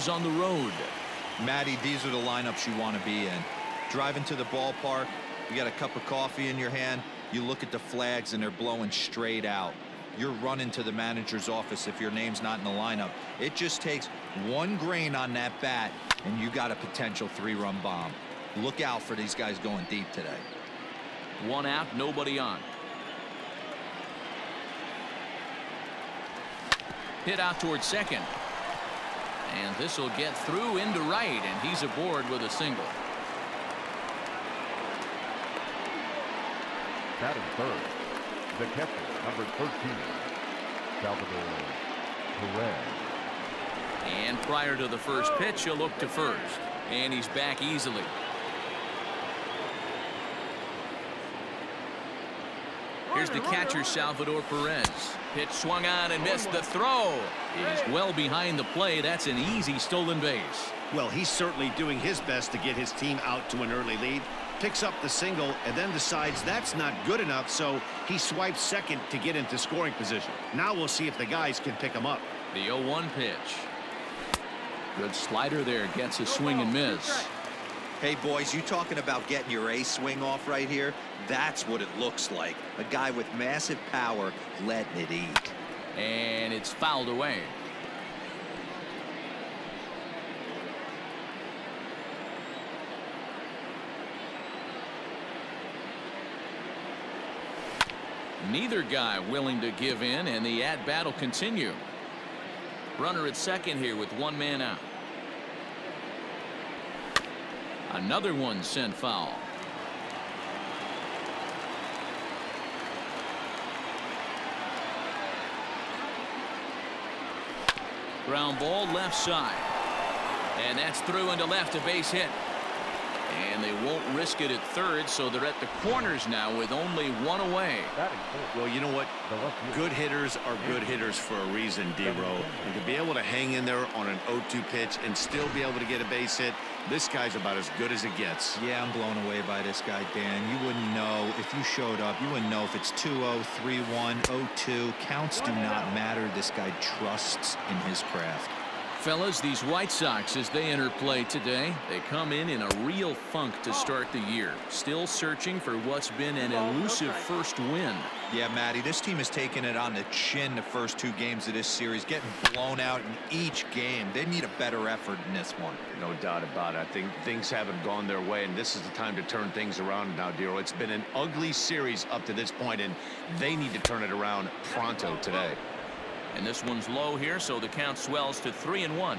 Braves on the road. Matty, these are the lineups you want to be in. Driving to the ballpark, you got a cup of coffee in your hand, you look at the flags and they're blowing straight out. You're running to the manager's office if your name's not in the lineup. It just takes one grain on that bat and you got a potential 3-run bomb. Look out for these guys going deep today. 1 out, nobody on. Hit out towards second. And this will get through into right, and he's aboard with a single. Batting third, the catcher, number 13, Salvador Perez. And prior to the first pitch, he'll look to first. And he's back easily. Here's the catcher, Salvador Perez. Pitch swung on and missed. The throw is well behind the play. That's an easy stolen base. Well, he's certainly doing his best to get his team out to an early lead. Picks up the single and then decides that's not good enough, so he swipes second to get into scoring position. Now we'll see if the guys can pick him up. The 0-1 pitch. Good slider there. Gets a swing and miss. Hey, boys, you talking about getting your A swing off right here? That's what it looks like. A guy with massive power letting it eat. And it's fouled away. Neither guy willing to give in, and the at-bat will continue. Runner at second here with 1 man out. Another one sent foul. Ground ball left side. And that's through into left, a base hit. And they won't risk it at third, so they're at the corners now with only 1 away. Well, you know what? Good hitters are good hitters for a reason, D-Row. And to be able to hang in there on an 0-2 pitch and still be able to get a base hit, this guy's about as good as it gets. Yeah, I'm blown away by this guy, Dan. You wouldn't know if you showed up. You wouldn't know if it's 2-0, 3-1, 0-2. Counts do not matter. This guy trusts in his craft. Fellas, these White Sox, as they enter play today, they come in a real funk to start the year. Still searching for what's been an elusive first win. Yeah, Matty, this team has taken it on the chin the first 2 games of this series, getting blown out in each game. They need a better effort in this one. No doubt about it. I think things haven't gone their way, and this is the time to turn things around now, Dero. It's been an ugly series up to this point, and they need to turn it around pronto today. And this one's low here, so the count swells to 3-1.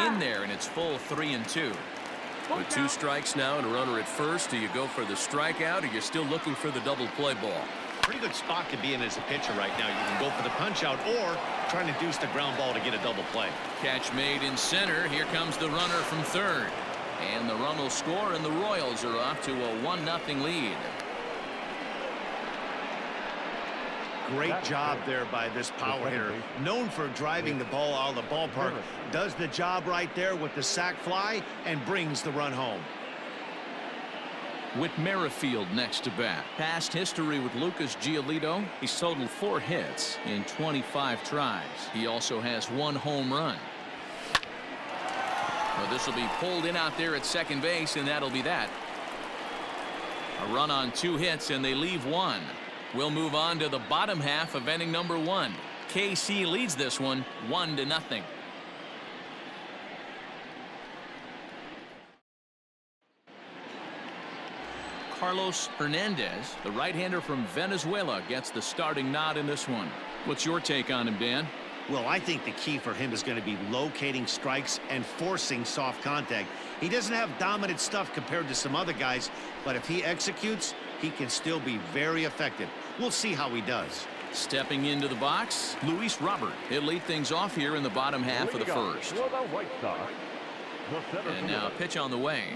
In there, and it's full 3-2. With 2 strikes now and a runner at first, do you go for the strikeout, or you're still looking for the double play ball? Pretty good spot to be in as a pitcher right now. You can go for the punch out or trying to deuce the ground ball to get a double play. Catch made in center. Here comes the runner from third. And the run will score, and the Royals are off to a 1-0 lead. Great job there by this power hitter. Known for driving the ball out of the ballpark. Does the job right there with the sac fly and brings the run home. Whit Merrifield next to bat. Past history with Lucas Giolito. He's totaled 4 hits in 25 tries. He also has 1 home run. Well, this will be pulled in out there at second base, and that'll be that. A run on 2 hits, and they leave 1. We'll move on to the bottom half of inning number 1. KC leads this one 1-0. Carlos Hernandez, the right-hander from Venezuela, gets the starting nod in this one. What's your take on him, Dan? Well, I think the key for him is going to be locating strikes and forcing soft contact. He doesn't have dominant stuff compared to some other guys, but if he executes, he can still be very effective. We'll see how he does. Stepping into the box, Luis Robert. He'll lead things off here in the bottom half of the first. And now a pitch on the way.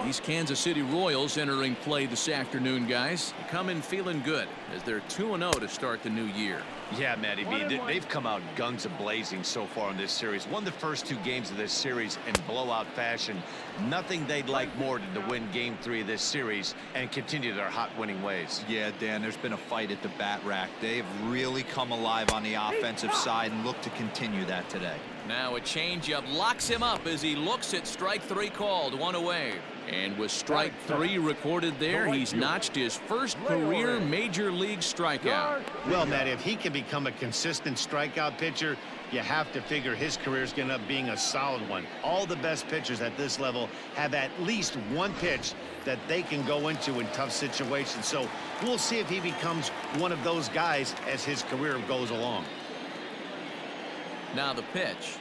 These Kansas City Royals entering play this afternoon, guys. Come in feeling good as they're 2-0 to start the new year. Yeah, Matty B, they've come out guns a-blazing so far in this series. Won the first 2 games of this series in blowout fashion. Nothing they'd like more than to win Game 3 of this series and continue their hot winning ways. Yeah, Dan, there's been a fight at the bat rack. They've really come alive on the offensive side and look to continue that today. Now a changeup locks him up as he looks at strike 3 called, 1 away. And with strike 3 recorded there, he's notched his first career major league strikeout. Well, Matt, if he can become a consistent strikeout pitcher, you have to figure his career is going to end up being a solid one. All the best pitchers at this level have at least one pitch that they can go into in tough situations. So we'll see if he becomes one of those guys as his career goes along. Now the pitch.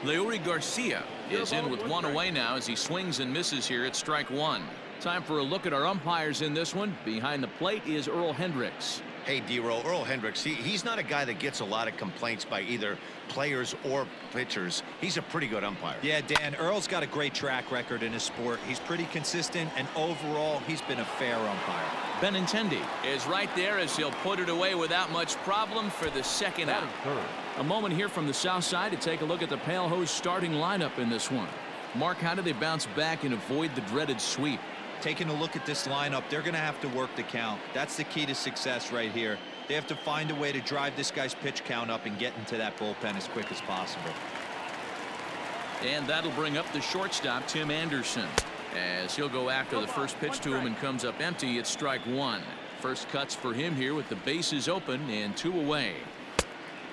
Leori Garcia is in with 1 away now as he swings and misses here at strike 1. Time for a look at our umpires in this one. Behind the plate is Earl Hendricks. Hey, D-Roll, Earl Hendricks, he's not a guy that gets a lot of complaints by either players or pitchers. He's a pretty good umpire. Yeah, Dan, Earl's got a great track record in his sport. He's pretty consistent, and overall, he's been a fair umpire. Benintendi is right there as he'll put it away without much problem for the second out. A moment here from the south side to take a look at the Pale Hose starting lineup in this one. Mark, how do they bounce back and avoid the dreaded sweep? Taking a look at this lineup, they're going to have to work the count. That's the key to success right here. They have to find a way to drive this guy's pitch count up and get into that bullpen as quick as possible. And that'll bring up the shortstop, Tim Anderson, as he'll go after the first pitch to him and comes up empty at strike 1. First cuts for him here with the bases open and 2 away.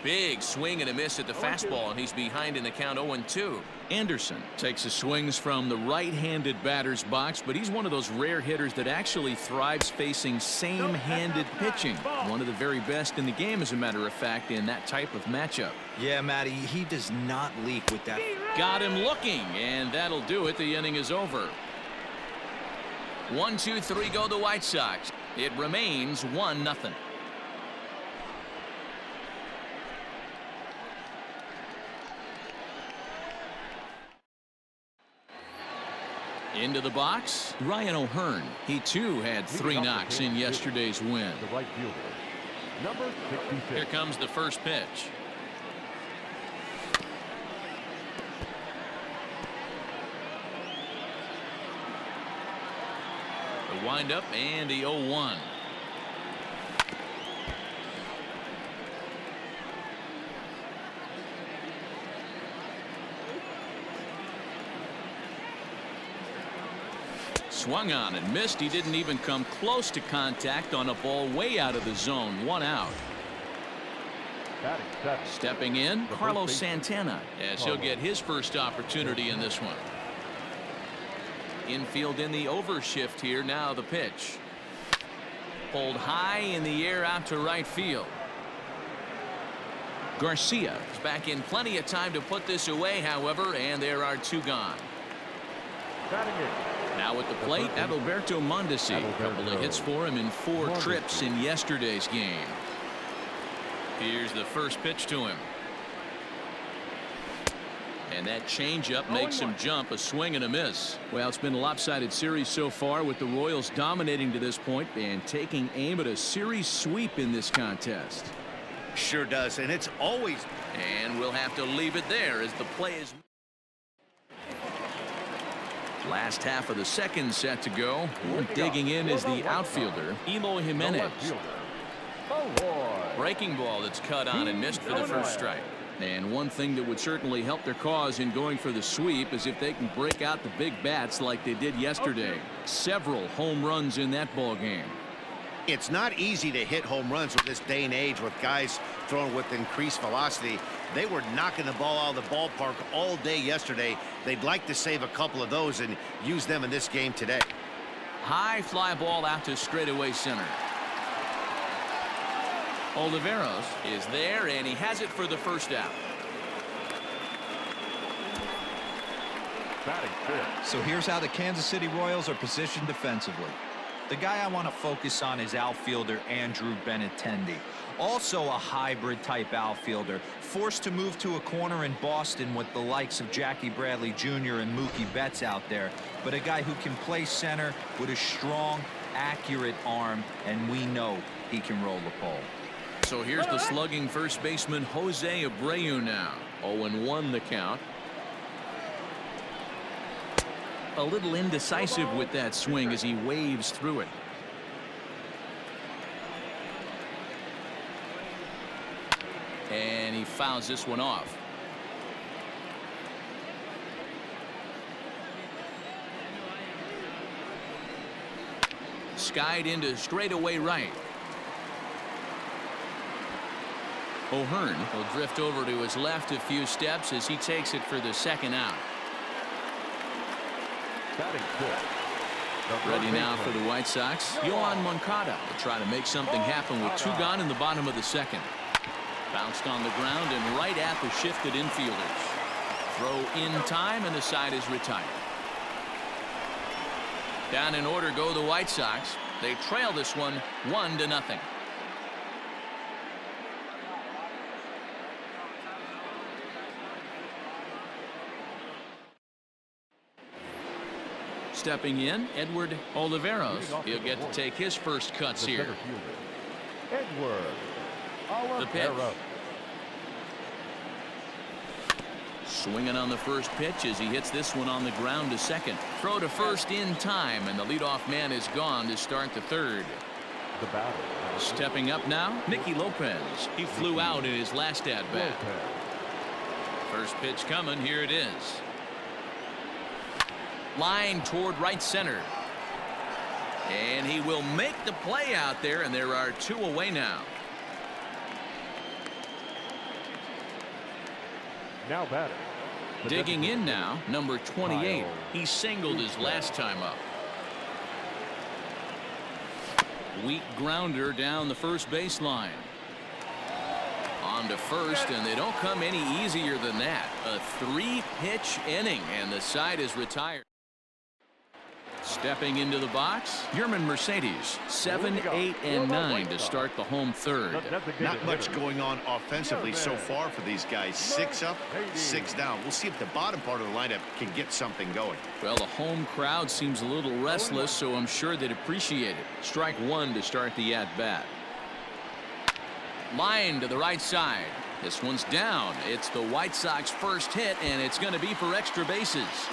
Big swing and a miss at the fastball, and he's behind in the count 0-2. Anderson takes his swings from the right-handed batter's box, but he's one of those rare hitters that actually thrives facing same-handed pitching. One of the very best in the game, as a matter of fact, in that type of matchup. Yeah, Matty, he does not leak with that. Got him looking, and that'll do it. The inning is over. 1, 2, 3 go the White Sox. It remains 1-0. Into the box, Ryan O'Hearn. He too had 3 knocks in yesterday's win. The right fielder, number 66. Here comes the first pitch. The windup and the 0-1. Swung on and missed. He didn't even come close to contact on a ball way out of the zone. 1 out. Stepping in, Carlos Santana, as he'll get his first opportunity in this one. Infield in the overshift here. Now the pitch. Pulled high in the air out to right field. Garcia is back in plenty of time to put this away, however, and there are 2 gone. Now at the plate, Adalberto Mondesi. A couple of hits for him in 4 trips in yesterday's game. Here's the first pitch to him. And that changeup makes him jump. A swing and a miss. Well, it's been a lopsided series so far, with the Royals dominating to this point and taking aim at a series sweep in this contest. Sure does, and it's always. And we'll have to leave it there as the play is. Last half of the second set to go. Digging in is the outfielder, Eloy Jimenez. Breaking ball that's cut on and missed for the first strike. And one thing that would certainly help their cause in going for the sweep is if they can break out the big bats like they did yesterday. Several home runs in that ball game. It's not easy to hit home runs with this day and age with guys throwing with increased velocity. They were knocking the ball out of the ballpark all day yesterday. They'd like to save a couple of those and use them in this game today. High fly ball out to straightaway center. Oliveros is there, and he has it for the first out. So here's how the Kansas City Royals are positioned defensively. The guy I want to focus on is outfielder Andrew Benintendi. Also a hybrid type outfielder, forced to move to a corner in Boston with the likes of Jackie Bradley Jr. and Mookie Betts out there, but a guy who can play center with a strong, accurate arm, and we know he can roll the pole. So here's the slugging first baseman Jose Abreu now. 0-1 the count. A little indecisive with that swing as he waves through it. And he fouls this one off. Skied into straightaway right. O'Hearn will drift over to his left a few steps as he takes it for the second out. Ready now for the White Sox. Yohan Moncada will try to make something happen with 2 gone in the bottom of the second. Bounced on the ground and right at the shifted infielders. Throw in time and the side is retired. Down in order go the White Sox. They trail this one 1-0. Stepping in, Edward Oliveros. He'll get to take his first cuts here. The pitch. Swinging on the first pitch as he hits this one on the ground to second. Throw to first in time, and the leadoff man is gone to start the third. Stepping up now, Nicky Lopez. He flew out in his last at-bat. First pitch coming. Here it is. Line toward right center. And he will make the play out there, and there are 2 away now. Now batting. Digging in now, number 28. He singled his last time up. Weak grounder down the first baseline. On to first, and they don't come any easier than that. A 3-pitch inning, and the side is retired. Stepping into the box, Yerman Mercedes. 7, 8, and 9 to start the home third. Not much going on offensively so far for these guys. 6 up, 6 down. We'll see if the bottom part of the lineup can get something going. Well, the home crowd seems a little restless, so I'm sure they'd appreciate it. Strike 1 to start the at-bat. Line to the right side. This one's down. It's the White Sox first hit, and it's going to be for extra bases.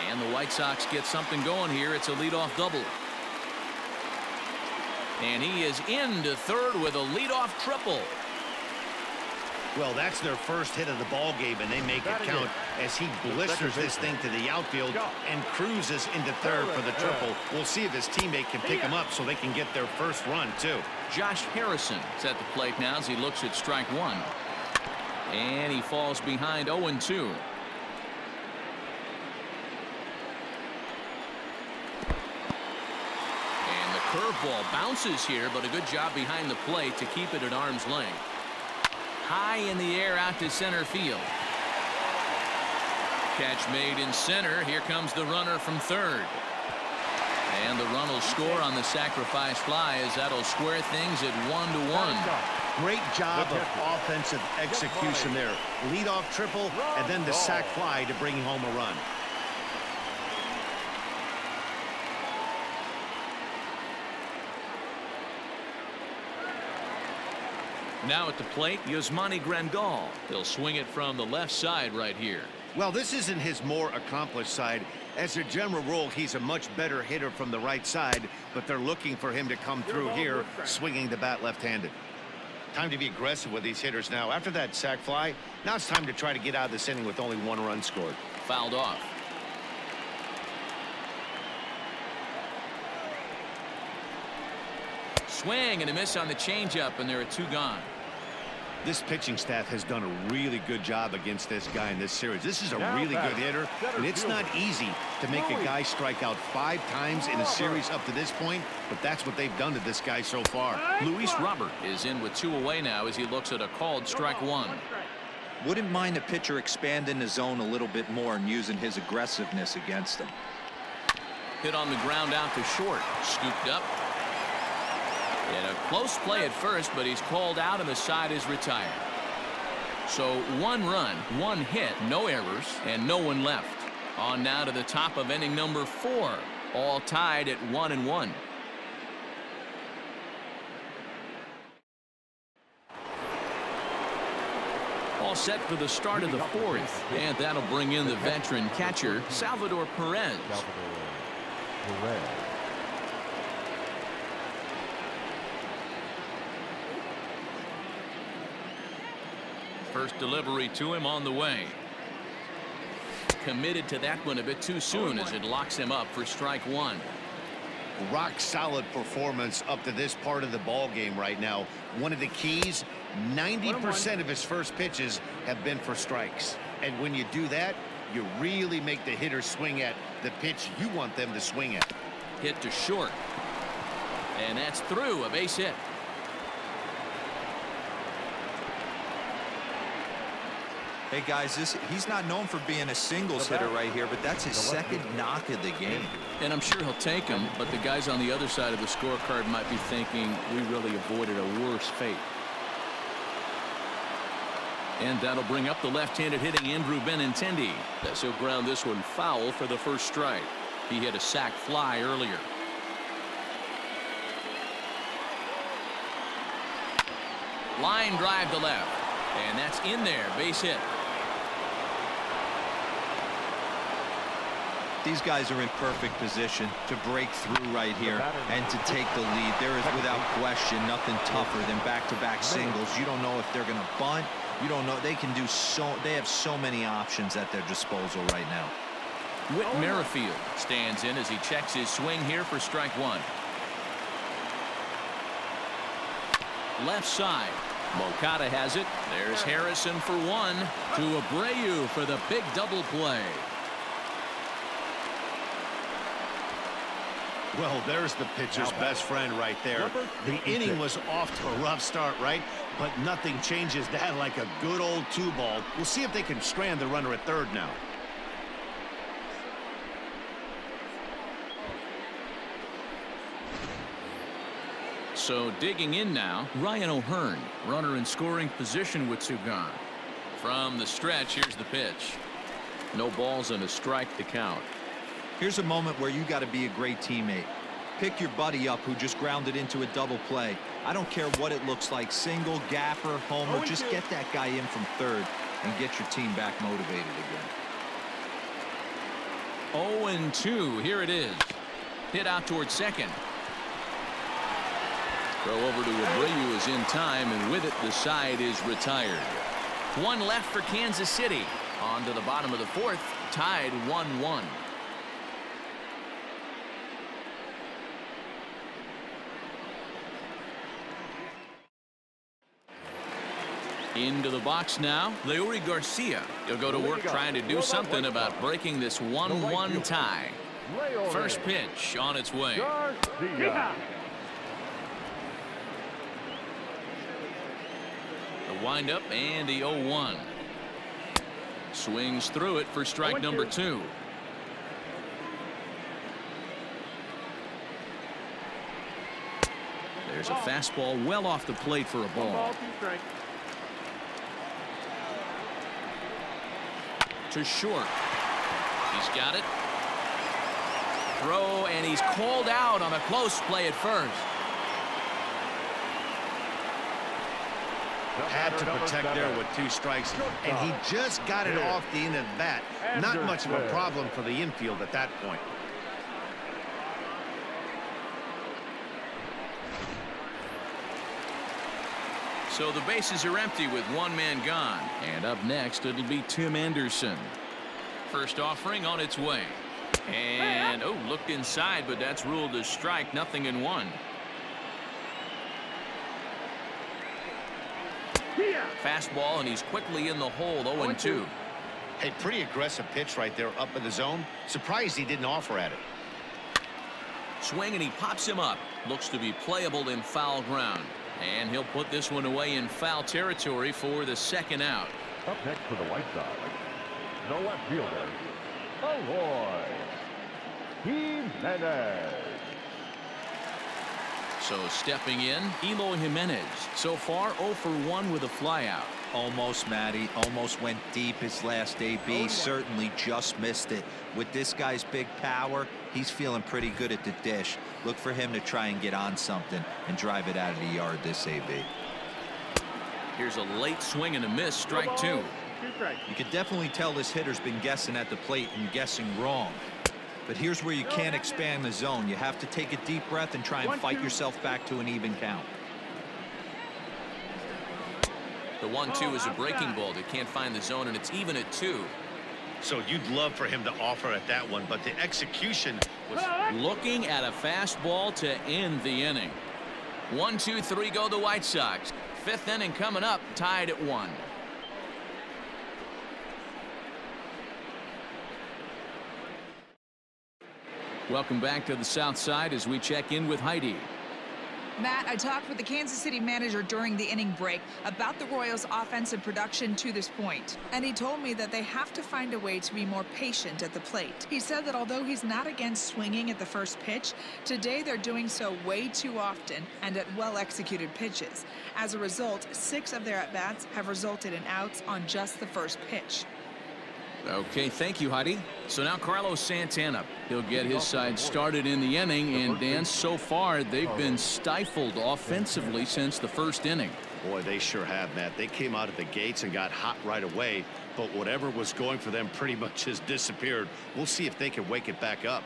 And the White Sox get something going here. It's a leadoff double. And he is into third with a leadoff triple. Well, that's their first hit of the ball game, and they make it count as he blisters this thing to the outfield and cruises into third for the triple. We'll see if his teammate can pick him up so they can get their first run, too. Josh Harrison is at the plate now as he looks at strike 1. And he falls behind 0-2. Curveball bounces here, but a good job behind the plate to keep it at arm's length. High in the air out to center field. Catch made in center. Here comes the runner from third. And the run will score on the sacrifice fly as that'll square things at 1-1. Great job of offensive execution there. Leadoff triple and then the sac fly to bring home a run. Now at the plate, Yasmani Grandal. He'll swing it from the left side right here. Well, this isn't his more accomplished side. As a general rule, he's a much better hitter from the right side, but they're looking for him to come through here, swinging the bat left-handed. Time to be aggressive with these hitters now. After that sac fly, now it's time to try to get out of this inning with only 1 run scored. Fouled off. Swing and a miss on the changeup, and there are 2 gone. This pitching staff has done a really good job against this guy in this series. This is a really good hitter, and it's not easy to make a guy strike out 5 times in a series up to this point, but that's what they've done to this guy so far. Luis Robert is in with 2 away now as he looks at a called strike 1. Wouldn't mind the pitcher expanding the zone a little bit more and using his aggressiveness against them. Hit on the ground out to short. Scooped up. And a close play at first, but he's called out and the side is retired. So 1 run, 1 hit, no errors, and no one left. On now to the top of inning number 4. All tied at 1-1. All set for the start of the 4th. And that'll bring in the veteran catcher, Salvador Perez. First delivery to him on the way. Committed to that one a bit too soon as it locks him up for strike 1. Rock solid performance up to this part of the ball game right now. One of the keys, 90% of his first pitches have been for strikes. And when you do that, you really make the hitter swing at the pitch you want them to swing at. Hit to short. And that's through, a base hit. Hey guys, he's not known for being a singles hitter right here, but that's his second knock of the game. And I'm sure he'll take him, but the guys on the other side of the scorecard might be thinking we really avoided a worse fate. And that'll bring up the left-handed hitting Andrew Benintendi. As he'll ground this one foul for the first strike. He hit a sac fly earlier. Line drive to left. And that's in there, base hit. These guys are in perfect position to break through right here and to take the lead. There is without question nothing tougher than back-to-back singles. You don't know if they're going to bunt. You don't know. They can do so. They have so many options at their disposal right now. Whit Merrifield stands in as he checks his swing here for strike 1. Left side. Moncada has it. There's Harrison for 1. To Abreu for the big double play. Well, there's the pitcher's best friend right there. The inning was off to a rough start, right? But nothing changes that like a good old 2-ball. We'll see if they can strand the runner at third now. So digging in now, Ryan O'Hearn, runner in scoring position with 2 gone. From the stretch, here's the pitch. No balls and a strike to count. Here's a moment where you got to be a great teammate. Pick your buddy up who just grounded into a double play. I don't care what it looks like, single, gapper, homer, just get that guy in from third and get your team back motivated again. 0-2, here it is. Hit out towards second. Throw over to Abreu is in time, and with it the side is retired. 1 left for Kansas City. On to the bottom of the 4th, tied 1-1. Into the box now, Leori Garcia. He'll go to work trying to do something about breaking this 1-1 tie. First pitch on its way. The windup and the 0-1. Swings through it for strike number 2. There's a fastball well off the plate for a ball. To short. He's got it. Throw, and he's called out on a close play at first. Had to protect there with 2 strikes, and he just got it off the end of the bat. Not much of a problem for the infield at that point. So the bases are empty with 1 man gone. And up next, it'll be Tim Anderson. First offering on its way. And, oh, looked inside, but that's ruled a strike, 0-1. Fastball, and he's quickly in the hole, 0-2. Hey, pretty aggressive pitch right there up in the zone. Surprised he didn't offer at it. Swing, and he pops him up. Looks to be playable in foul ground. And he'll put this one away in foul territory for the 2nd out. Up next for the White Sox, the left fielder, Aloy. Hernandez. So stepping in, Eloy Jimenez. So far 0 for 1 with a flyout. Almost, Matty. Almost went deep his last AB. Certainly just missed it. With this guy's big power, he's feeling pretty good at the dish. Look for him to try and get on something and drive it out of the yard this AB. Here's a late swing and a miss. Strike 2. You could definitely tell this hitter's been guessing at the plate and guessing wrong. But here's where you can't expand the zone. You have to take a deep breath and try and fight yourself back to an even count. The 1-2 is a breaking ball. They can't find the zone, and it's even at 2. So you'd love for him to offer at that one, but the execution was... Looking at a fastball to end the inning. 1, 2, 3 go the White Sox. 5th inning coming up, tied at 1. Welcome back to the South Side as we check in with Heidi. Matt, I talked with the Kansas City manager during the inning break about the Royals' offensive production to this point, and he told me that they have to find a way to be more patient at the plate. He said that although he's not against swinging at the first pitch, today they're doing so way too often and at well-executed pitches. As a result, 6 of their at-bats have resulted in outs on just the first pitch. Okay, thank you, Heidi. So now Carlos Santana. He'll get his side started in the inning, and Dan, so far they've been stifled offensively since the first inning. Boy, they sure have, Matt. They came out of the gates and got hot right away, but whatever was going for them pretty much has disappeared. We'll see if they can wake it back up.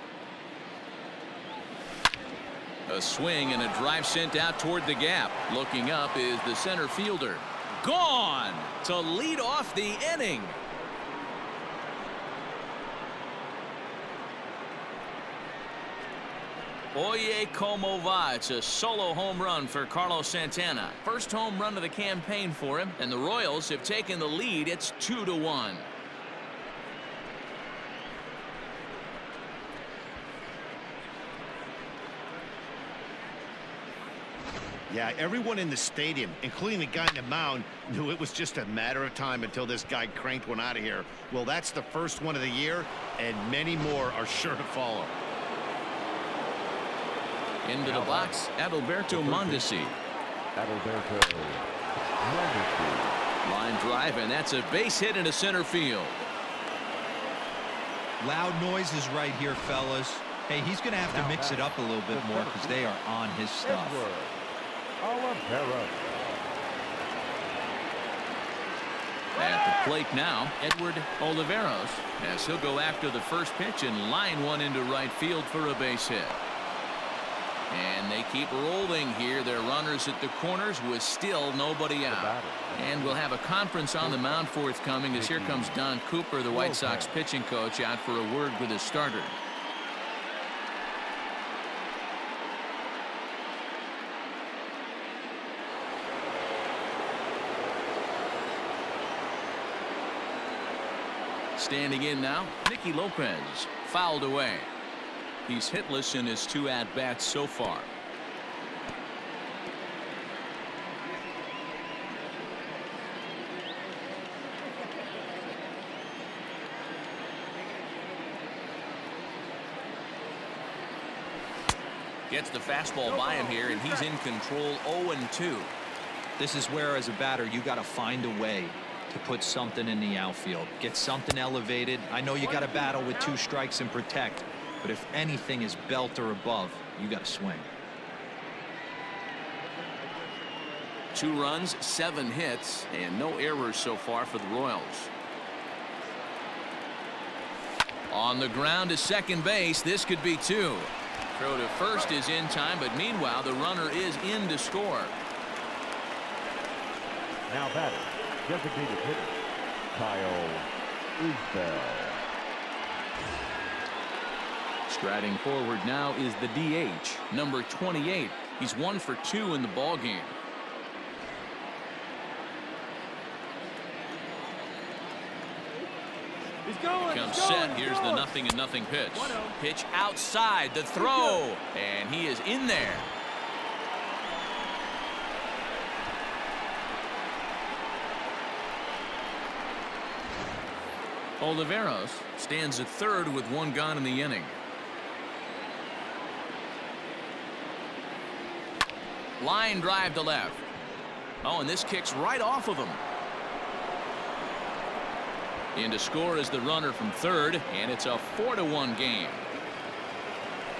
A swing and a drive sent out toward the gap. Looking up is the center fielder. Gone to lead off the inning. Oye, como va. It's a solo home run for Carlos Santana. First home run of the campaign for him, and the Royals have taken the lead. It's 2-1. Yeah, everyone in the stadium, including the guy in the mound, knew it was just a matter of time until this guy cranked one out of here. Well, that's the first one of the year, and many more are sure to follow. Into the box, Adalberto Mondesi. Adalberto Mondesi. Line drive, and that's a base hit into center field. Loud noises right here, fellas. Hey, he's going to have to mix it up a little bit more because they are on his stuff. At the plate now, Edward Oliveros, as he'll go after the first pitch and line one into right field for a base hit. And they keep rolling here. Their runners at the corners with still nobody out. And we'll have a conference on the mound forthcoming as here comes Don Cooper, the White Sox pitching coach, out for a word with his starter. Standing in now, Nikki Lopez, fouled away. He's hitless in his 2 at-bats so far. Gets the fastball by him here, and he's in control. 0-2. This is where, as a batter, you got to find a way to put something in the outfield. Get something elevated. I know you got to battle with 2 strikes and protect. But if anything is belt or above, you got to swing. 2 runs, 7 hits, and no errors so far for the Royals. On the ground to second base. This could be 2. Throw to first is in time, but meanwhile the runner is in to score. Now batting, designated hitter, Kyle Isbell. Striding forward now is the DH, number 28. He's 1 for 2 in the ball game. Comes set. Here's the 0-0 pitch. Pitch outside the throw, and he is in there. Oliveros stands at third with 1 gone in the inning. Line drive to left. Oh, and this kicks right off of him. In to score is the runner from third, and it's a 4-1 game.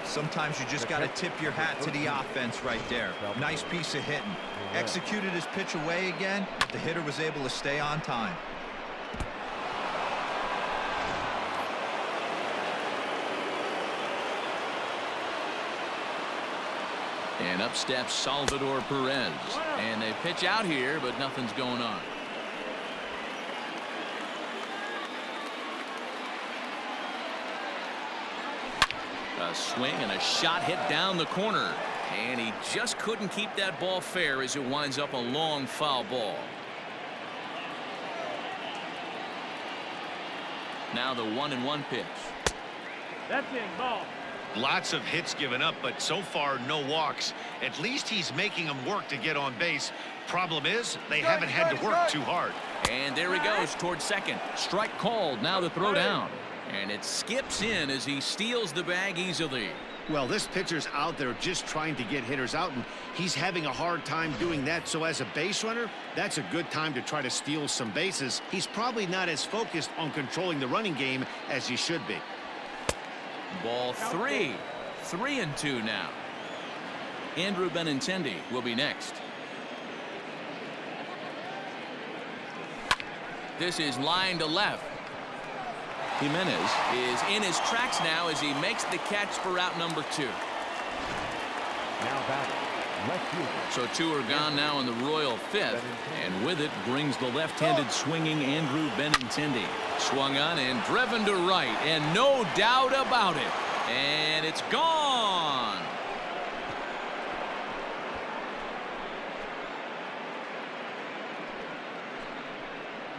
Sometimes you just got to tip your hat to the offense right there. Nice piece of hitting. Executed his pitch away again, but the hitter was able to stay on time. And up steps Salvador Perez. And they pitch out here, but nothing's going on. A swing and a shot hit down the corner. And he just couldn't keep that ball fair as it winds up a long foul ball. Now the 1-1 pitch. That's in, ball. Lots of hits given up, but so far no walks. At least he's making them work to get on base. Problem is, they haven't had to work too hard. And there he goes towards second. Strike called. Now the throw down. And it skips in as he steals the bag easily. Well, this pitcher's out there just trying to get hitters out, and he's having a hard time doing that. So as a base runner, that's a good time to try to steal some bases. He's probably not as focused on controlling the running game as he should be. Ball 3. 3-2 now. Andrew Benintendi will be next. This is line to left. Jimenez is in his tracks now as he makes the catch for out number 2. Now batting, left fielder. So 2 are gone now in the Royal fifth, and with it brings the left-handed swinging Andrew Benintendi. Swung on and driven to right, and no doubt about it. And it's gone.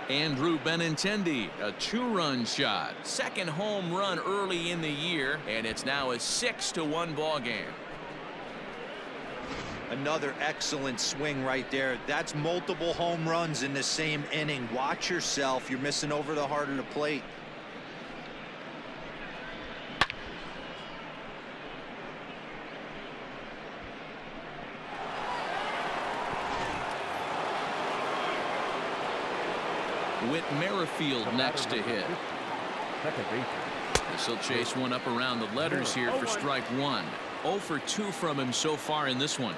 Andrew Benintendi, a 2-run shot. Second home run early in the year, and it's now a 6-1 ball game. Another excellent swing right there. That's multiple home runs in the same inning. Watch yourself. You're missing over the heart of the plate. Whit Merrifield next to hit. Second baseman. This will chase one up around the letters here for strike 1. 0 for 2 from him so far in this one.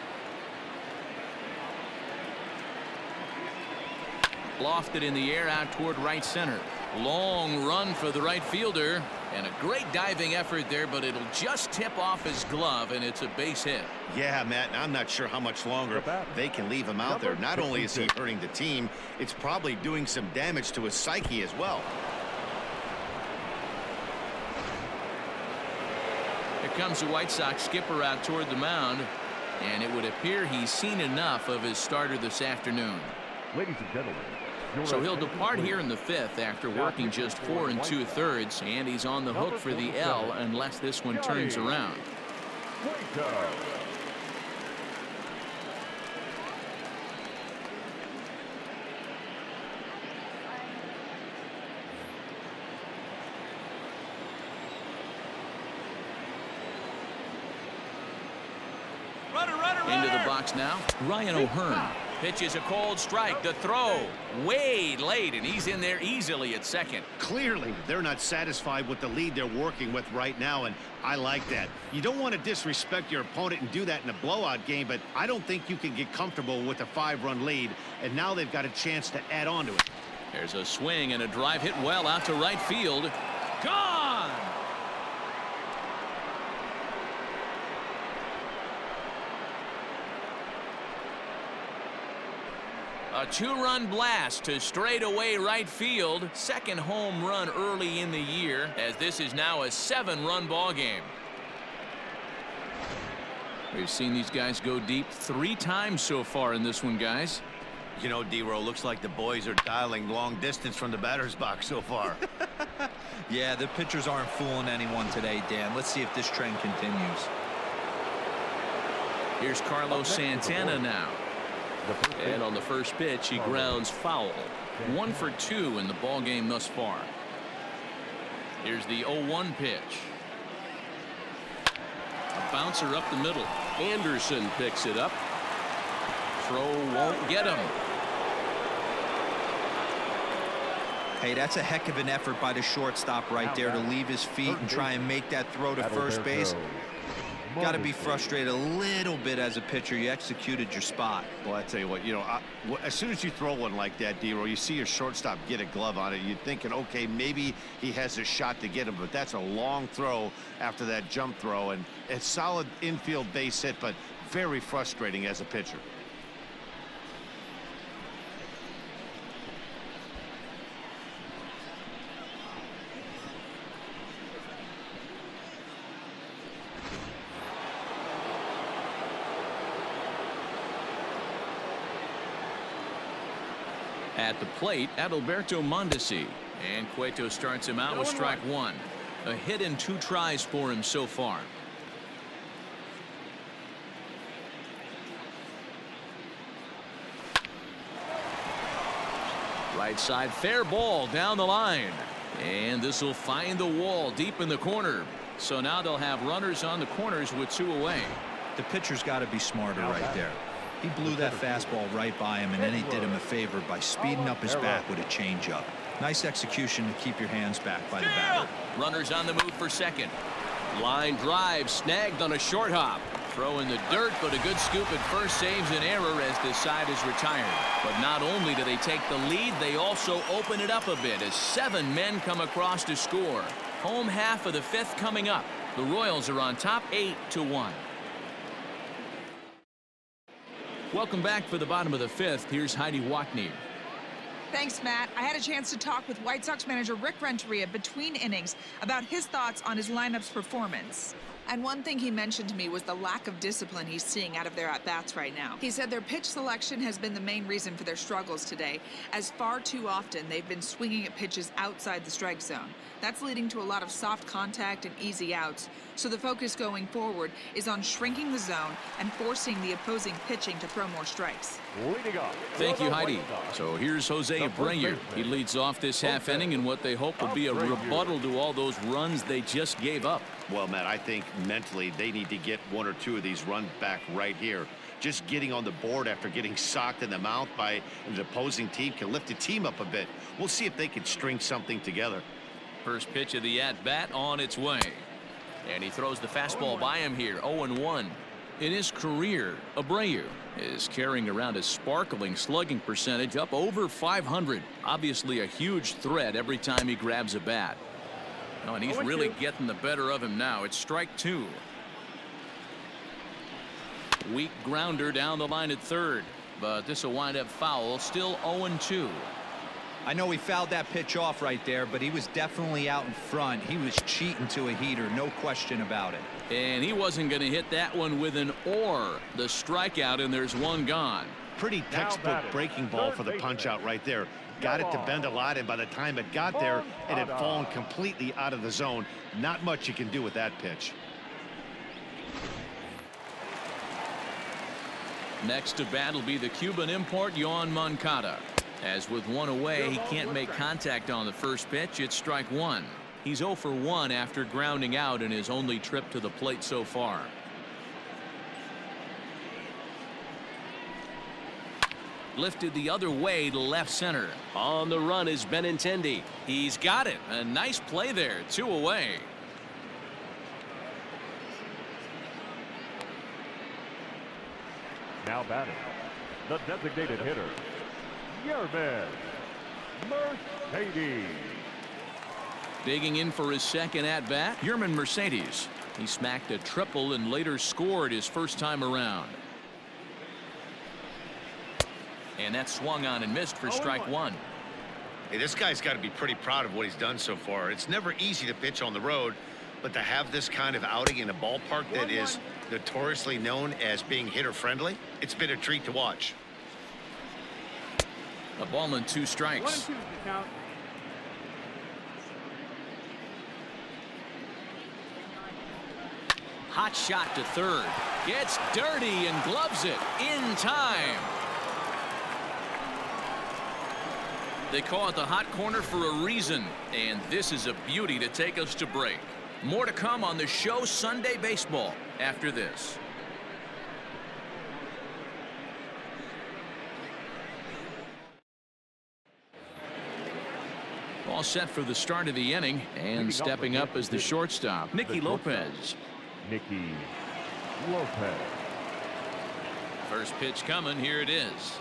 Lofted in the air out toward right center. Long run for the right fielder, and a great diving effort there, but it'll just tip off his glove, and it's a base hit. Yeah, Matt, I'm not sure how much longer they can leave him out there. Not only is he hurting the team, it's probably doing some damage to his psyche as well. Here comes the White Sox skipper out toward the mound, and it would appear he's seen enough of his starter this afternoon. Ladies and gentlemen. So he'll depart here in the 5th after working just 4 2/3, and he's on the hook for the L unless this one turns around. Into the box now, Ryan O'Hearn. Pitch is a cold strike. The throw way late, and he's in there easily at second. Clearly, they're not satisfied with the lead they're working with right now, and I like that. You don't want to disrespect your opponent and do that in a blowout game, but I don't think you can get comfortable with a 5-run lead, and now they've got a chance to add on to it. There's a swing and a drive hit well out to right field. Gone! A 2-run blast to straightaway right field. Second home run early in the year, as this is now a 7-run ball game. We've seen these guys go deep 3 times so far in this one, guys. You know, D-Row, looks like the boys are dialing long distance from the batter's box so far. Yeah, the pitchers aren't fooling anyone today, Dan. Let's see if this trend continues. Here's Carlos Santana now. And on the first pitch, he grounds foul. 1 for 2 in the ball game thus far. Here's the 0-1 pitch. A bouncer up the middle. Anderson picks it up. throw won't get him. Hey, that's a heck of an effort by the shortstop right there to leave his feet and try and make that throw to first base. Got to be frustrated a little bit as a pitcher. You executed your spot. Well, I tell you what, as soon as you throw one like that, D-Roll, you see your shortstop get a glove on it. You're thinking, okay, maybe he has a shot to get him, but that's a long throw after that jump throw, and a solid infield base hit, but very frustrating as a pitcher. At the plate, Adalberto Mondesi. And Cueto starts him out with strike one. A hit in 2 tries for him so far. Right side, fair ball down the line. And this will find the wall deep in the corner. So now they'll have runners on the corners with 2 away. The pitcher's got to be smarter right there. He blew that fastball right by him, and then he did him a favor by speeding up his bat with a changeup. Nice execution to keep your hands back by the batter. Runners on the move for second. Line drive snagged on a short hop. Throw in the dirt, but a good scoop at first saves an error as the side is retired. But not only do they take the lead, they also open it up a bit as 7 men come across to score. Home half of the 5th coming up. The Royals are on top 8-1. Welcome back for the bottom of the 5th. Here's Heidi Watney. Thanks, Matt. I had a chance to talk with White Sox manager Rick Renteria between innings about his thoughts on his lineup's performance. And one thing he mentioned to me was the lack of discipline he's seeing out of their at-bats right now. He said their pitch selection has been the main reason for their struggles today, as far too often they've been swinging at pitches outside the strike zone. That's leading to a lot of soft contact and easy outs. So the focus going forward is on shrinking the zone and forcing the opposing pitching to throw more strikes. Thank you, Heidi. So here's Jose Abreu. He leads off this half inning in what they hope will be a rebuttal to all those runs they just gave up. Well, Matt, I think mentally they need to get 1 or 2 of these runs back right here. Just getting on the board after getting socked in the mouth by an opposing team can lift the team up a bit. We'll see if they can string something together. First pitch of the at-bat on its way. And he throws the fastball by him here, 0-1. In his career, Abreu is carrying around a sparkling slugging percentage up over 500. Obviously a huge threat every time he grabs a bat. Oh, and he's really getting the better of him now. It's strike 2. Weak grounder down the line at third, but this will wind up foul. Still 0-2. I know he fouled that pitch off right there, but he was definitely out in front. He was cheating to a heater, no question about it. And he wasn't going to hit that one with an or. The strikeout, and there's 1 gone. Pretty textbook breaking ball for the punch out right there. Got it to bend a lot, and by the time it got there, it had fallen completely out of the zone. Not much you can do with that pitch. Next to bat will be the Cuban import Yoan Moncada. As with 1 away, he can't make contact on the first pitch. It's strike 1. He's 0 for 1 after grounding out in his only trip to the plate so far. Lifted the other way to left center. On the run is Benintendi. He's got it. A nice play there. 2 away. Now batting, the designated hitter, Mercedes. Digging in for his second at-bat, Yerman Mercedes. He smacked a triple and later scored his first time around. And that swung on and missed for strike 1. Hey, this guy's got to be pretty proud of what he's done so far. It's never easy to pitch on the road, but to have this kind of outing in a ballpark that is notoriously known as being hitter-friendly, it's been a treat to watch. A ball and 2 strikes. Hot shot to third. Gets dirty and gloves it in time. They call it the hot corner for a reason, and this is a beauty to take us to break. More to come on the show Sunday Baseball after this. All set for the start of the inning, and stepping up as the shortstop, Nikki Lopez. Nikki Lopez. First pitch coming. Here it is.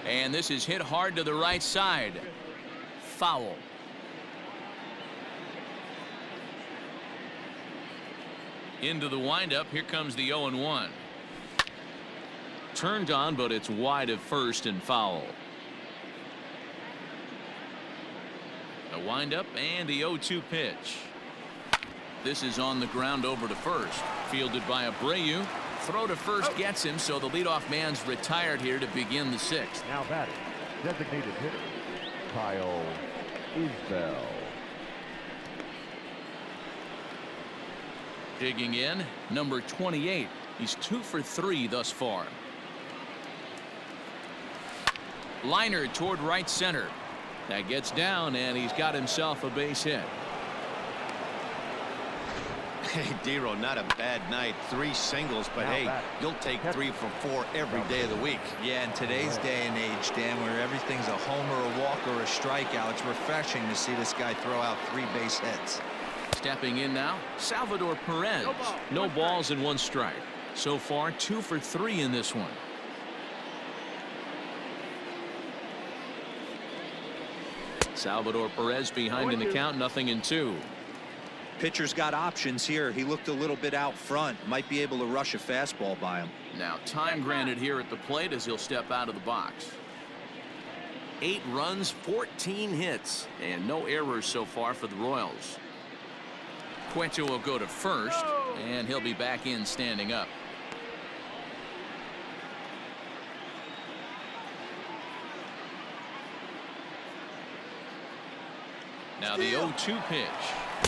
And this is hit hard to the right side. Foul. Into the windup. Here comes the 0-1. Turned on, but it's wide of first and foul. The windup and the 0-2 pitch. This is on the ground over to first. Fielded by Abreu. Throw to first gets him, so the leadoff man's retired here to begin the sixth. Now batting, designated hitter, Kyle Isbell. Digging in, number 28. He's 2 for 3 thus far. Liner toward right center. That gets down, and he's got himself a base hit. Hey, Dero, not a bad night. 3 singles, but hey, you'll take 3 for 4 every day of the week. Yeah, in today's day and age, Dan, where everything's a homer, a walk, or a strikeout, it's refreshing to see this guy throw out 3 base hits. Stepping in now, Salvador Perez. No balls and 1 strike. So far, 2 for 3 in this one. Salvador Perez behind in the count, 0-2. Pitcher's got options here. He looked a little bit out front. Might be able to rush a fastball by him. Now time granted here at the plate as he'll step out of the box. 8 runs, 14 hits, and no errors so far for the Royals. Cueto will go to first, and he'll be back in standing up. Now the 0-2 pitch.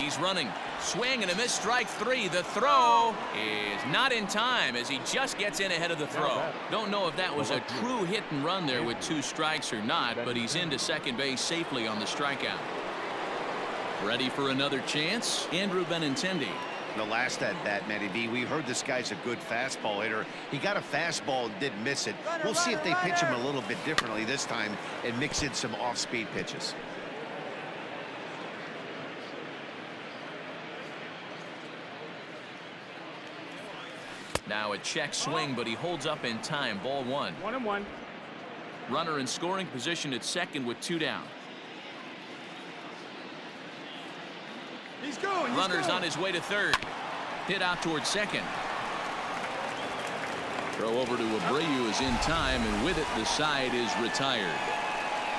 He's running. Swing and a miss, strike 3. The throw is not in time as he just gets in ahead of the throw. Don't know if that was a true hit and run there with 2 strikes or not, but he's into second base safely on the strikeout. Ready for another chance? Andrew Benintendi. The last at bat, Matty V, we heard this guy's a good fastball hitter. He got a fastball and didn't miss it. We'll see if they pitch him a little bit differently this time and mix in some off-speed pitches. Now a check swing, but he holds up in time. Ball 1. 1-1. Runner in scoring position at second with 2 down. He's going. Runner's on his way to third. Hit out towards second. Throw over to Abreu is in time, and with it the side is retired.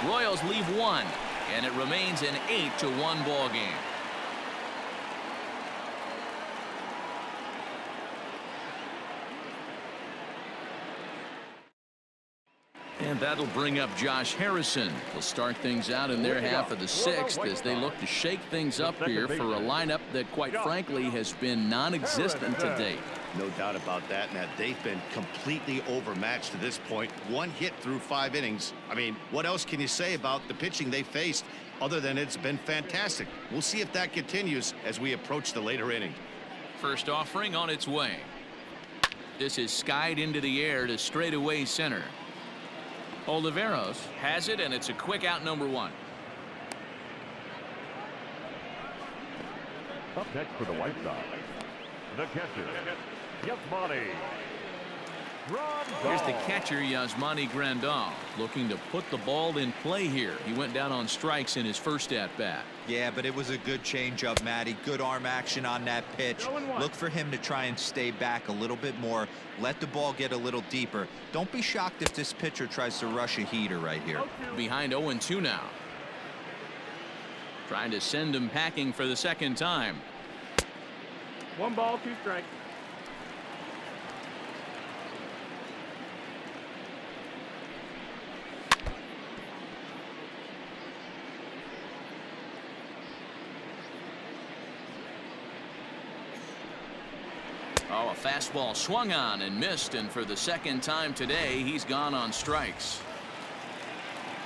Royals leave 1, and it remains an 8-1 ball game. And that'll bring up Josh Harrison. They'll start things out in their half of the 6th as they look to shake things up here for a lineup that, quite frankly, has been non-existent to date. No doubt about that, Matt. They've been completely overmatched to this point. 1 hit through 5 innings. I mean, what else can you say about the pitching they faced other than it's been fantastic? We'll see if that continues as we approach the later inning. First offering on its way. This is skied into the air to straightaway center. Oliveros has it, and it's a quick out, number 1. Up next for the White Sox, the catcher, Yasmani Grandal. Here's the catcher, Yasmani Grandal, looking to put the ball in play here. He went down on strikes in his first at-bat. Yeah, but it was a good changeup, Matty. Good arm action on that pitch. Look for him to try and stay back a little bit more. Let the ball get a little deeper. Don't be shocked if this pitcher tries to rush a heater right here. Behind 0-2 now. Trying to send him packing for the second time. 1 ball, 2 strikes. Oh, a fastball swung on and missed, and for the second time today, he's gone on strikes.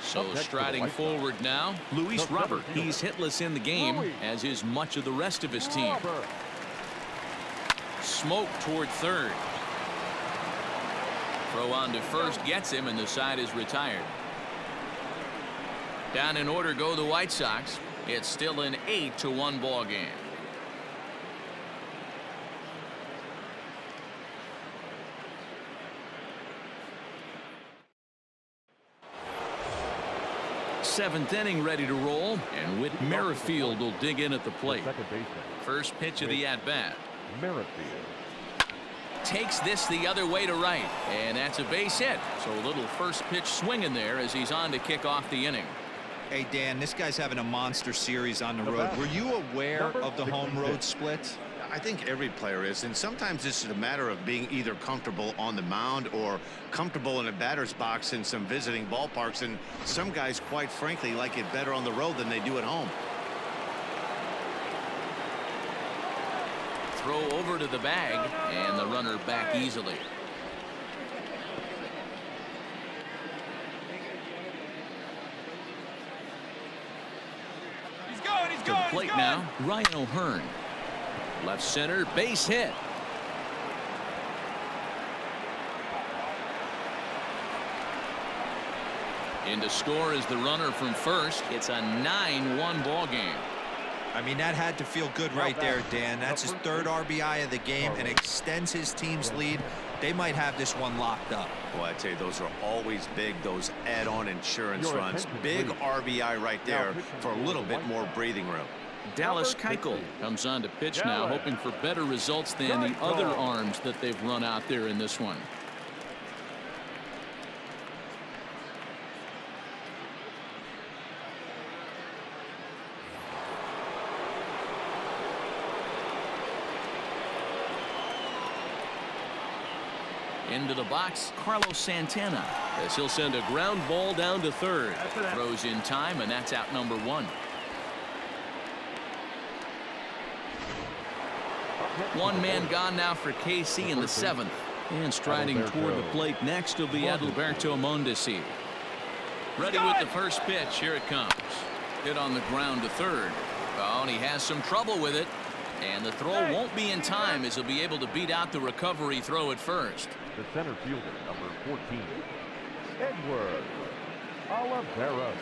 So striding forward now, Luis Robert. He's hitless in the game, as is much of the rest of his team. Smoke toward third. Throw on to first gets him, and the side is retired. Down in order go the White Sox. It's still an 8-1 ball game. Seventh inning ready to roll, and Whit Merrifield will dig in at the plate. First pitch of the at-bat. Merrifield takes this the other way to right, and that's a base hit. So a little first pitch swing in there as he's on to kick off the inning. Hey, Dan, this guy's having a monster series on the road. Were you aware of the home road splits? I think every player is, and sometimes it's a matter of being either comfortable on the mound or comfortable in a batter's box in some visiting ballparks, and some guys, quite frankly, like it better on the road than they do at home. Throw over to the bag, and the runner back easily. To the plate now, Ryan O'Hearn. Left center, base hit. In to score is the runner from first. It's a 9-1 ball game. I mean, that had to feel good right there, Dan. That's his third RBI of the game and extends his team's lead. They might have this one locked up. Well, I tell you, those are always big, those add-on insurance runs. Big RBI right there for a little bit more breathing room. Dallas Keuchel comes on to pitch now, hoping for better results than the other arms that they've run out there in this one. Into the box, Carlos Santana, as he'll send a ground ball down to third. Throws in time, and that's out number one. One man gone now for KC in the seventh. And striding toward the plate next will be Adalberto Mondesi. Ready with the first pitch. Here it comes. Hit on the ground to third. Oh, and he has some trouble with it. And the throw won't be in time as he'll be able to beat out the recovery throw at first. The center fielder, number 14, Edward Oliveira.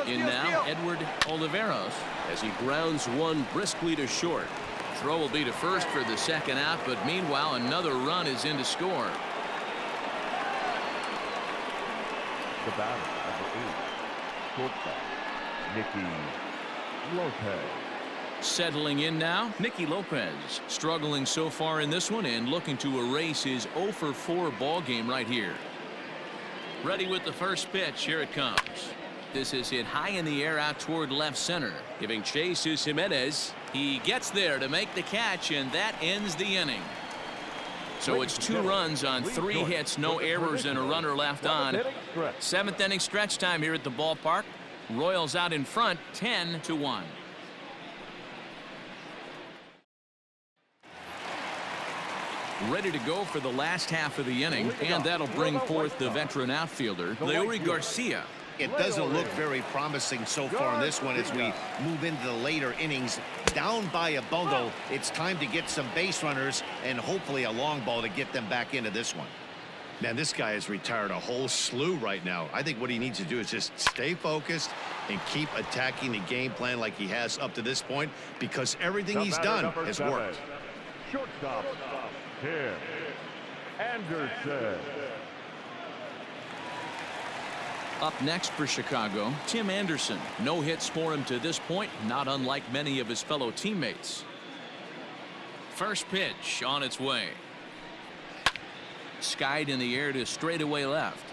In now, Edward Oliveros as he grounds one briskly to short. Throw will be to first for the second out, but meanwhile another run is in to score. The batter, number 8, Shortstop, Nikki Lopez. Settling in now, Nicky Lopez, struggling so far in this one and looking to erase his 0-for-4 ball game right here. Ready with the first pitch. Here it comes. This is hit high in the air out toward left center. Giving chase is Hernandez. He gets there to make the catch, and that ends the inning. So it's 2 runs on 3 hits, no errors, and a runner left on. Seventh inning stretch time here at the ballpark. Royals out in front, 10-1. Ready to go for the last half of the inning, and that'll bring forth the veteran outfielder, Leori Garcia. It doesn't look very promising so far in this one as we move into the later innings. Down by a bundle, it's time to get some base runners and hopefully a long ball to get them back into this one. Man, this guy has retired a whole slew right now. I think what he needs to do is just stay focused and keep attacking the game plan like he has up to this point, because everything he's done has worked. Shortstop, Tim Anderson. Up next for Chicago, Tim Anderson. No hits for him to this point, not unlike many of his fellow teammates. First pitch on its way. Skied in the air to straightaway left.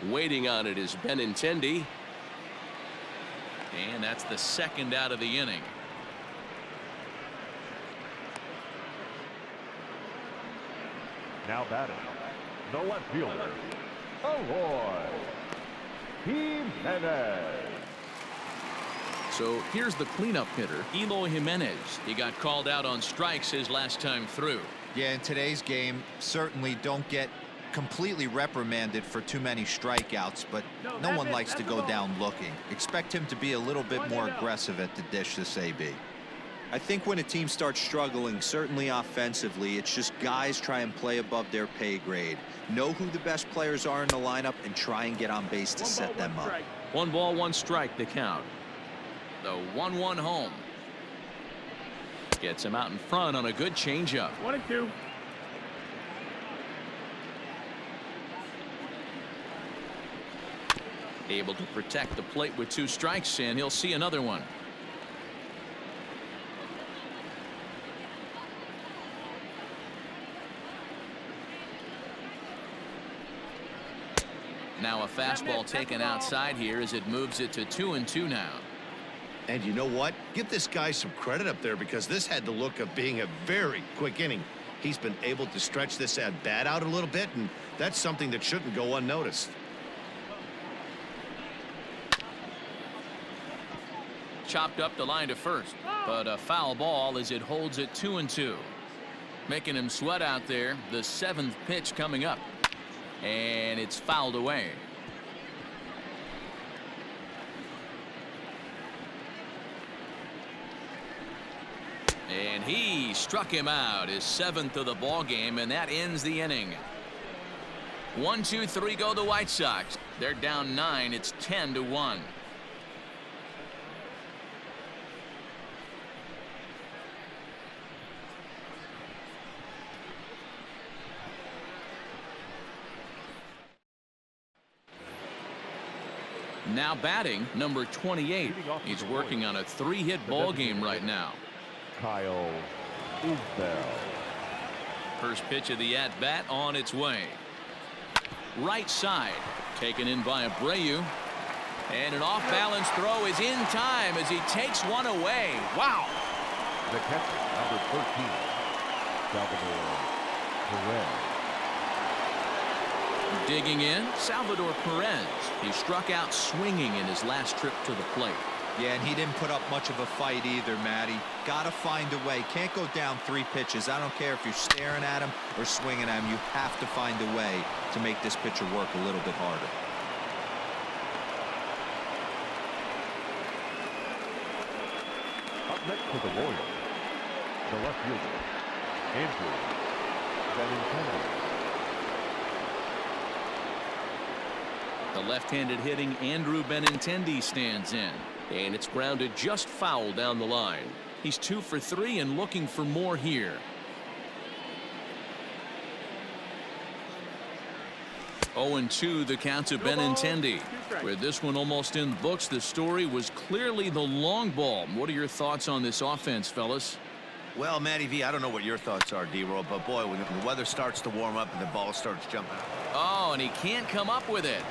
Waiting on it is Benintendi. And that's the second out of the inning. Now batting, the left fielder, Eloy Jimenez. So here's the cleanup hitter, Eloy Jimenez. He got called out on strikes his last time through. Yeah, in today's game, certainly don't get completely reprimanded for too many strikeouts, but no one likes to go down looking. Expect him to be a little bit more aggressive at the dish this AB. I think when a team starts struggling, certainly offensively, it's just guys try and play above their pay grade. Know who the best players are in the lineup and try and get on base to set them up. 1 ball, 1 strike, the count. The 1-1 home. Gets him out in front on a good changeup. 1-2. Able to protect the plate with 2 strikes, and he'll see another one. Now a fastball taken outside here as it moves it to 2-2 now. And you know what? Give this guy some credit up there, because this had the look of being a very quick inning. He's been able to stretch this at bat out a little bit, and that's something that shouldn't go unnoticed. Chopped up the line to first, but a foul ball as it holds it 2-2. Making him sweat out there. The 7th pitch coming up, and it's fouled away. And he struck him out, his 7th of the ball game, and that ends the inning. 1-2-3 go the White Sox. They're down 9. It's 10-1. Now batting, number 28. He's working on a 3-hit ball game right now. Kyle Isbell. First pitch of the at-bat on its way. Right side, taken in by Abreu. And an off-balance throw is in time as he takes one away. Wow. The catcher, number 13, Salvador Perez. Digging in, Salvador Perez. He struck out swinging in his last trip to the plate. Yeah, and he didn't put up much of a fight either, Matty. Gotta find a way. Can't go down 3 pitches. I don't care if you're staring at him or swinging at him. You have to find a way to make this pitcher work a little bit harder. Up next for the Royals, the left fielder, Andrew Benintendi. The left-handed hitting Andrew Benintendi stands in, and it's grounded just foul down the line. He's 2 for 3 and looking for more here. 0-2 the count to Benintendi. With this one almost in books, the story was clearly the long ball. What are your thoughts on this offense, fellas? Well, Matty V, I don't know what your thoughts are, D-Roll, but boy, when the weather starts to warm up and the ball starts jumping. Oh, and he can't come up with it.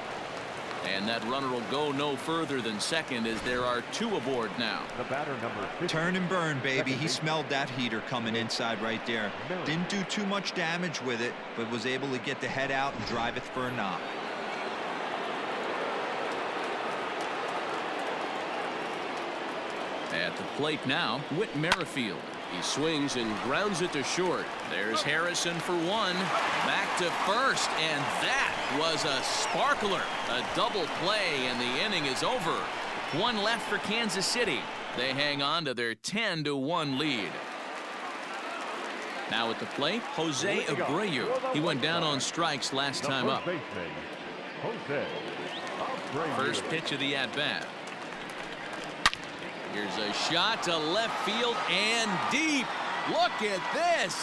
And that runner will go no further than second as there are 2 aboard now. The batter, number 15. Turn and burn, baby. He smelled that heater coming inside right there. Didn't do too much damage with it, but was able to get the head out and drive it for a knock. At the plate now, Whit Merrifield. He swings and grounds it to short. There's Harrison for 1. Back to first, and that was a sparkler. A double play, and the inning is over. 1 left for Kansas City. They hang on to their 10-1 lead. Now at the plate, Jose Abreu. He went down on strikes last time up. Jose Abreu. First pitch of the at-bat. Here's a shot to left field and deep. Look at this.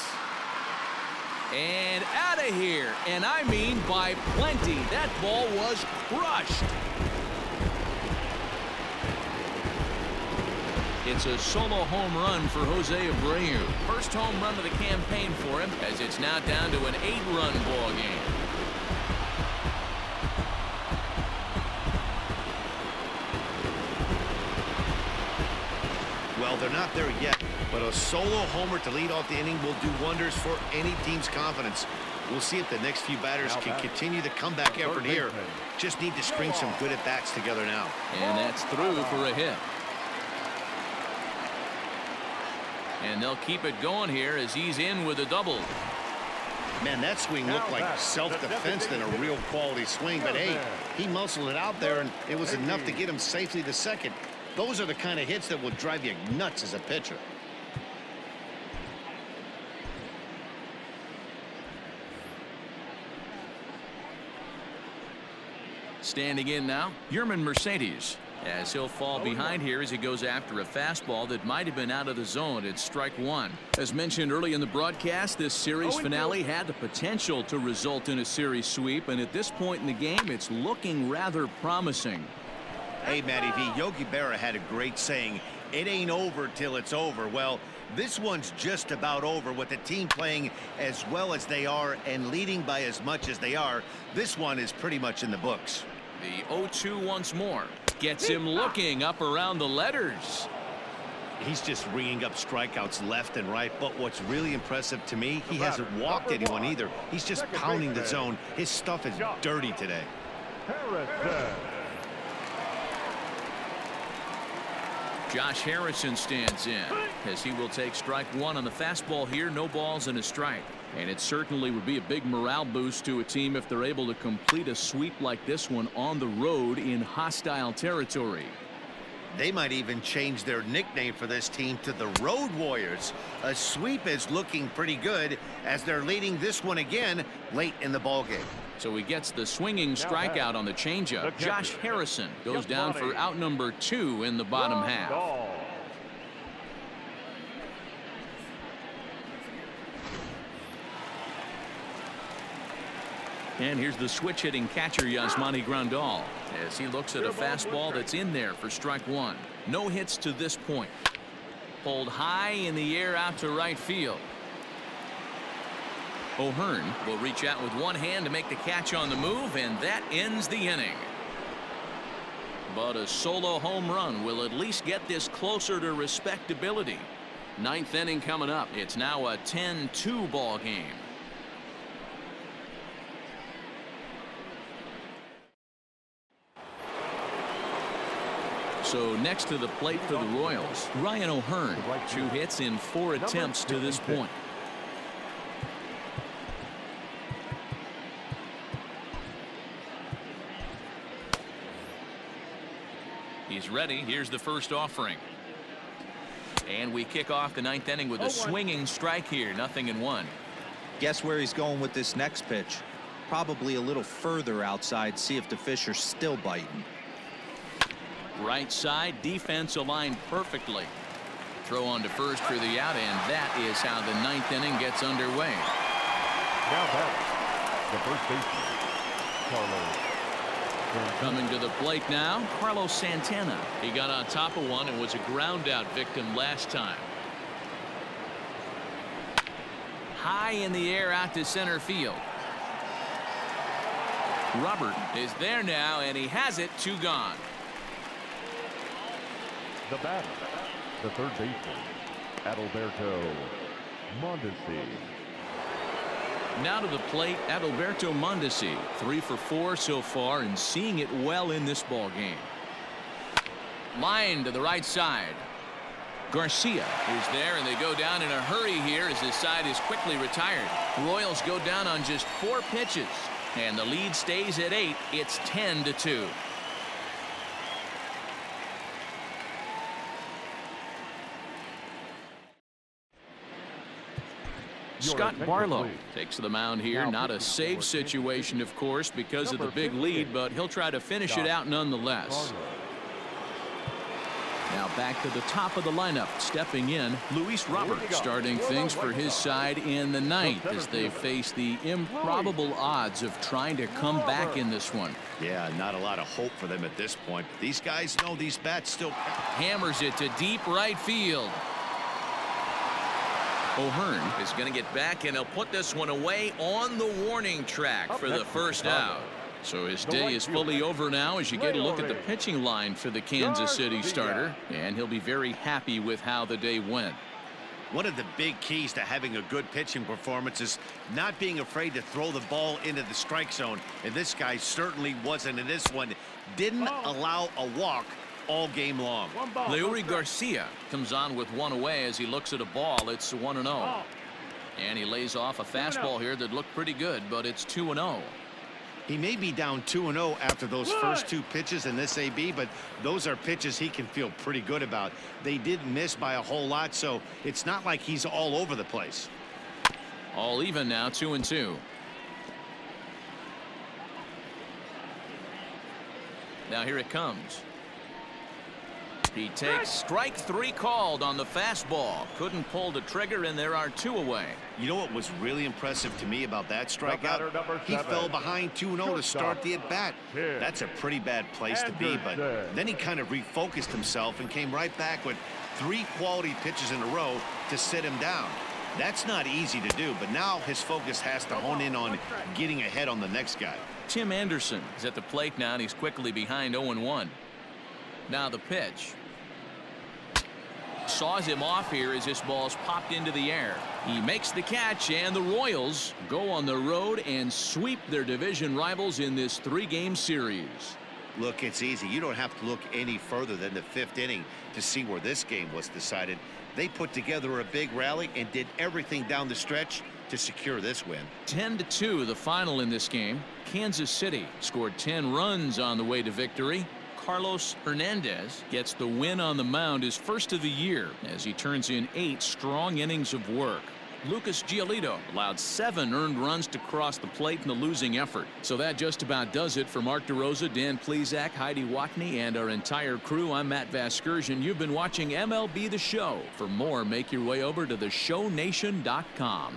And out of here. And I mean by plenty. That ball was crushed. It's a solo home run for Jose Abreu. First home run of the campaign for him, as it's now down to an 8-run ball game. Well, they're not there yet, but a solo homer to lead off the inning will do wonders for any team's confidence. We'll see if the next few batters can continue the comeback effort here. Just need to string some good at-bats together now. And that's through for a hit. And they'll keep it going here as he's in with a double. Man, that swing looked like self-defense than a real quality swing, but hey, he muscled it out there, and it was enough to get him safely to second. Those are the kind of hits that will drive you nuts as a pitcher. Standing in now, Yerman Mercedes, as he'll fall behind here as he goes after a fastball that might have been out of the zone. It's strike one. As mentioned early in the broadcast, this series finale had the potential to result in a series sweep, and at this point in the game, it's looking rather promising. Hey, Matty V, Yogi Berra had a great saying, it ain't over till it's over. Well, this one's just about over with the team playing as well as they are and leading by as much as they are. This one is pretty much in the books. The 0-2 once more. Gets him looking up around the letters. He's just ringing up strikeouts left and right, but what's really impressive to me, he hasn't walked anyone either. He's just pounding the zone. His stuff is dirty today. Josh Harrison stands in as he will take strike one on the fastball here. No balls and a strike. And it certainly would be a big morale boost to a team if they're able to complete a sweep like this one on the road in hostile territory. They might even change their nickname for this team to the Road Warriors. A sweep is looking pretty good as they're leading this one again late in the ballgame. So he gets the swinging strikeout on the changeup. Josh Harrison goes down for out number 2 in the bottom half. And here's the switch hitting catcher Yasmani Grandal as he looks at a fastball that's in there for strike one. No hits to this point. Pulled high in the air out to right field. O'Hearn will reach out with one hand to make the catch on the move, and that ends the inning. But a solo home run will at least get this closer to respectability. Ninth inning coming up. It's now a 10-2 ball game. So next to the plate for the Royals, Ryan O'Hearn. 2 hits in 4 attempts to this point. He's ready. Here's the first offering. And we kick off the 9th inning with a swinging strike here. 0-1. Guess where he's going with this next pitch? Probably a little further outside. See if the fish are still biting. Right side, defense aligned perfectly. Throw on to first for the out, and that is how the 9th inning gets underway. Now batting, the first baseman, Carlos. Coming to the plate now, Carlos Santana. He got on top of one and was a ground out victim last time. High in the air out to center field. Robert is there now, and he has it. 2 gone. The batter, the third baseman, Adalberto Mondesi. Now to the plate, Adalberto Mondesi. 3 for 4 so far and seeing it well in this ball game. Line to the right side. Garcia is there, and they go down in a hurry here as his side is quickly retired. Royals go down on just 4 pitches, and the lead stays at 8. It's 10-2. Scott Barlow takes the mound here. Not a save situation, of course, because of the big lead, but he'll try to finish it out nonetheless. Now back to the top of the lineup. Stepping in, Luis Robert starting things for his side in the 9th as they face the improbable odds of trying to come back in this one. Yeah, not a lot of hope for them at this point. These guys know these bats still. Hammers it to deep right field. O'Hearn is going to get back, and he'll put this one away on the warning track for the first out. So his day is fully over now as you get a look at the pitching line for the Kansas City starter, and he'll be very happy with how the day went. One of the big keys to having a good pitching performance is not being afraid to throw the ball into the strike zone, and this guy certainly wasn't in this one. Didn't allow a walk all game long. Leori Garcia comes on with 1 away as he looks at a ball. It's 1-0. And he lays off a fastball here that looked pretty good, but it's 2-0. He may be down 2-0 after those first 2 pitches in this AB, but those are pitches he can feel pretty good about. They didn't miss by a whole lot, so it's not like he's all over the place. All even now, 2-2. Now here it comes. He takes strike 3 called on the fastball. Couldn't pull the trigger, and there are 2 away. You know what was really impressive to me about that batter, strikeout? number He 7. fell behind 2-0 to start the at-bat. That's a pretty bad place to be, but then he kind of refocused himself and came right back with 3 quality pitches in a row to sit him down. That's not easy to do, but now his focus has to hone in on getting ahead on the next guy. Tim Anderson is at the plate now, and he's quickly behind 0-1. Now the pitch. Saws him off here as this ball's popped into the air. He makes the catch, and the Royals go on the road and sweep their division rivals in this 3-game series. Look, it's easy. You don't have to look any further than the 5th inning to see where this game was decided. They put together a big rally and did everything down the stretch to secure this win. 10-2 the final in this game. Kansas City scored 10 runs on the way to victory. Carlos Hernandez gets the win on the mound, his first of the year, as he turns in 8 strong innings of work. Lucas Giolito allowed 7 earned runs to cross the plate in the losing effort. So that just about does it for Mark DeRosa, Dan Plesac, Heidi Watney, and our entire crew. I'm Matt Vasgersian. You've been watching MLB The Show. For more, make your way over to theshownation.com.